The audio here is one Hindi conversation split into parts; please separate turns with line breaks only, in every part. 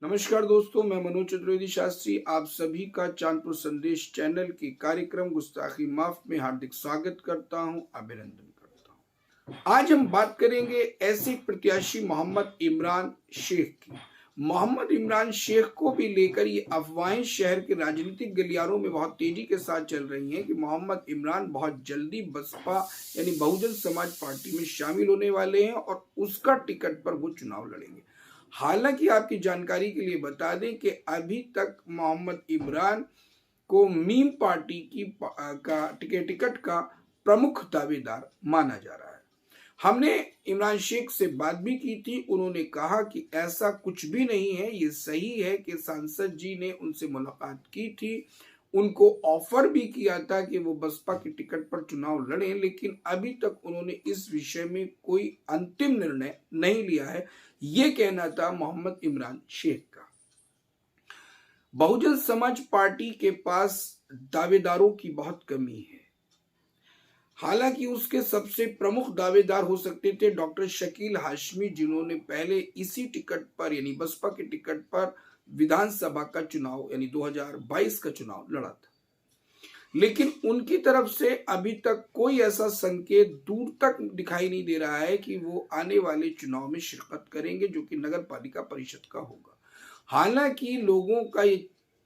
नमस्कार दोस्तों, मैं मनोज चतुर्वेदी शास्त्री आप सभी का चांदपुर संदेश चैनल के कार्यक्रम गुस्ताखी माफ में हार्दिक स्वागत करता हूं, अभिनंदन करता हूं। आज हम बात करेंगे ऐसे प्रत्याशी मोहम्मद इमरान शेख की। मोहम्मद इमरान शेख को भी लेकर ये अफवाहें शहर के राजनीतिक गलियारों में बहुत तेजी के साथ चल रही हैं कि मोहम्मद इमरान बहुत जल्दी बसपा यानी बहुजन समाज पार्टी में शामिल होने वाले हैं और उसका टिकट पर वो चुनाव लड़ेंगे। हालांकि आपकी जानकारी के लिए बता दें कि अभी तक मोहम्मद इमरान को मीम पार्टी की टिकट का प्रमुख दावेदार माना जा रहा है। हमने इमरान शेख से बात भी की थी, उन्होंने कहा कि ऐसा कुछ भी नहीं है, ये सही है कि सांसद जी ने उनसे मुलाकात की थी, उनको ऑफर भी किया था कि वो बसपा की टिकट पर चुनाव लड़ें, लेकिन अभी तक उन्होंने इस विषय में कोई अंतिम निर्णय नहीं लिया है। ये कहना था मोहम्मद इमरान शेख का। बहुजन समाज पार्टी के पास दावेदारों की बहुत कमी है। हालांकि उसके सबसे प्रमुख दावेदार हो सकते थे डॉक्टर शकील हाशमी, जिन्होंने पहले इसी टिकट पर यानी बसपा के टिकट पर विधानसभा का चुनाव यानी 2022 का चुनाव लड़ा था, लेकिन उनकी तरफ से अभी तक कोई ऐसा संकेत दूर तक दिखाई नहीं दे रहा है कि वो आने वाले चुनाव में शिरकत करेंगे, जो कि नगर पालिका परिषद का होगा। हालांकि लोगों का ये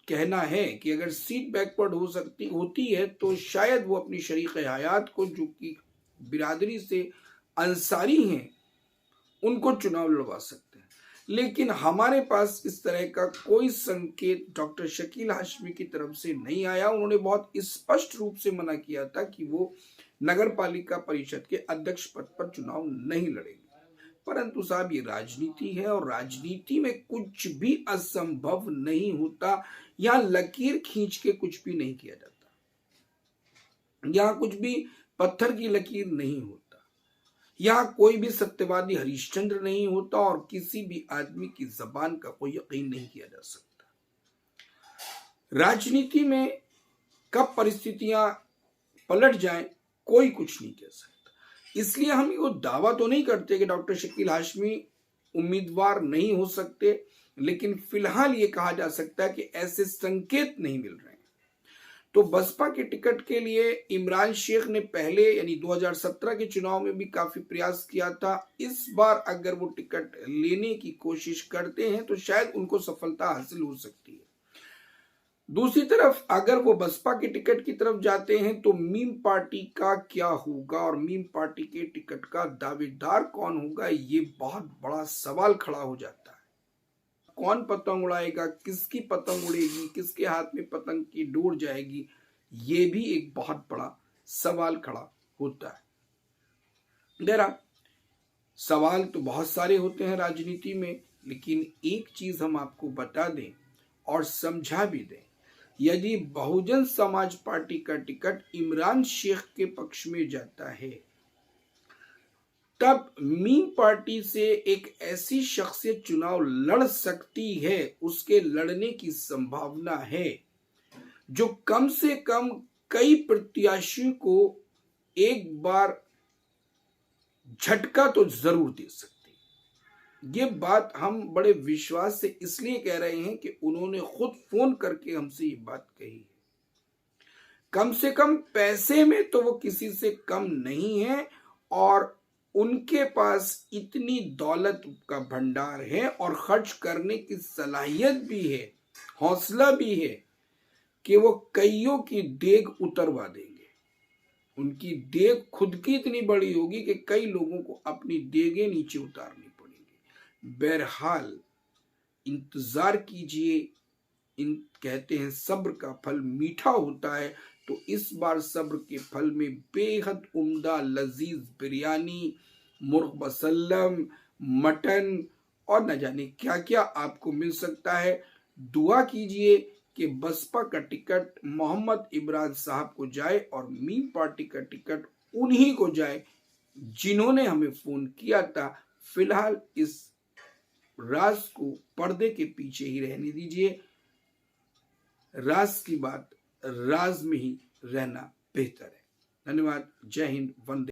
कहना है कि अगर सीट बैकवर्ड होती है तो शायद वो अपनी शरीक हयात को, जो कि बिरादरी से अंसारी हैं, उनको चुनाव लड़वा सकते हैं। लेकिन हमारे पास इस तरह का कोई संकेत डॉक्टर शकील हाशमी की तरफ से नहीं आया। उन्होंने बहुत स्पष्ट रूप से मना किया था कि वो नगर पालिका परिषद के अध्यक्ष पद पर चुनाव नहीं लड़ेंगे। परंतु साहब, ये राजनीति है और राजनीति में कुछ भी असंभव नहीं होता। यहाँ लकीर खींच के कुछ भी नहीं किया जाता, यहाँ कुछ भी पत्थर की लकीर नहीं होता, यहाँ कोई भी सत्यवादी हरिश्चंद्र नहीं होता और किसी भी आदमी की जबान का कोई यकीन नहीं किया जा सकता। राजनीति में कब परिस्थितियां पलट जाएं, कोई कुछ नहीं कह सकता। इसलिए हम ये दावा तो नहीं करते कि डॉक्टर शकील हाशमी उम्मीदवार नहीं हो सकते, लेकिन फिलहाल ये कहा जा सकता है कि ऐसे संकेत नहीं मिल रहे हैं। तो बसपा के टिकट के लिए इमरान शेख ने पहले यानी 2017 के चुनाव में भी काफी प्रयास किया था। इस बार अगर वो टिकट लेने की कोशिश करते हैं तो शायद उनको सफलता हासिल हो सकती है। दूसरी तरफ अगर वो बसपा के टिकट की तरफ जाते हैं तो मीम पार्टी का क्या होगा और मीम पार्टी के टिकट का दावेदार कौन होगा, ये बहुत बड़ा सवाल खड़ा हो जाता है। कौन पतंग उड़ाएगा, किसकी पतंग उड़ेगी, किसके हाथ में पतंग की डोर जाएगी, ये भी एक बहुत बड़ा सवाल खड़ा होता है। जरा सवाल तो बहुत सारे होते हैं राजनीति में, लेकिन एक चीज हम आपको बता दें और समझा भी दें, यदि बहुजन समाज पार्टी का टिकट इमरान शेख के पक्ष में जाता है, तब मीम पार्टी से एक ऐसी शख्सियत चुनाव लड़ सकती है, उसके लड़ने की संभावना है, जो कम से कम कई प्रत्याशियों को एक बार झटका तो जरूर दे सकती है। ये बात हम बड़े विश्वास से इसलिए कह रहे हैं कि उन्होंने खुद फोन करके हमसे ये बात कही है। कम से कम पैसे में तो वो किसी से कम नहीं है और उनके पास इतनी दौलत का भंडार है और खर्च करने की सलाहियत भी है, हौसला भी है कि वो कईयों की देग उतरवा देंगे। उनकी देग खुद की इतनी बड़ी होगी कि कई लोगों को अपनी देगे नीचे उतारनी पड़ेगी। बहरहाल इंतजार कीजिए, कहते हैं सब्र का फल मीठा होता है, तो इस बार सब्र के फल में बेहद उम्दा लजीज बिरयानी, मुर्ग मसल्लम, मटन और न जाने क्या क्या आपको मिल सकता है। दुआ कीजिए कि बसपा का टिकट मोहम्मद इमरान साहब को जाए और मीम पार्टी का टिकट उन्हीं को जाए जिन्होंने हमें फोन किया था। फिलहाल इस राज को पर्दे के पीछे ही रहने दीजिए। राज की बात राज में ही रहना बेहतर है। धन्यवाद। जय हिंद। वंदे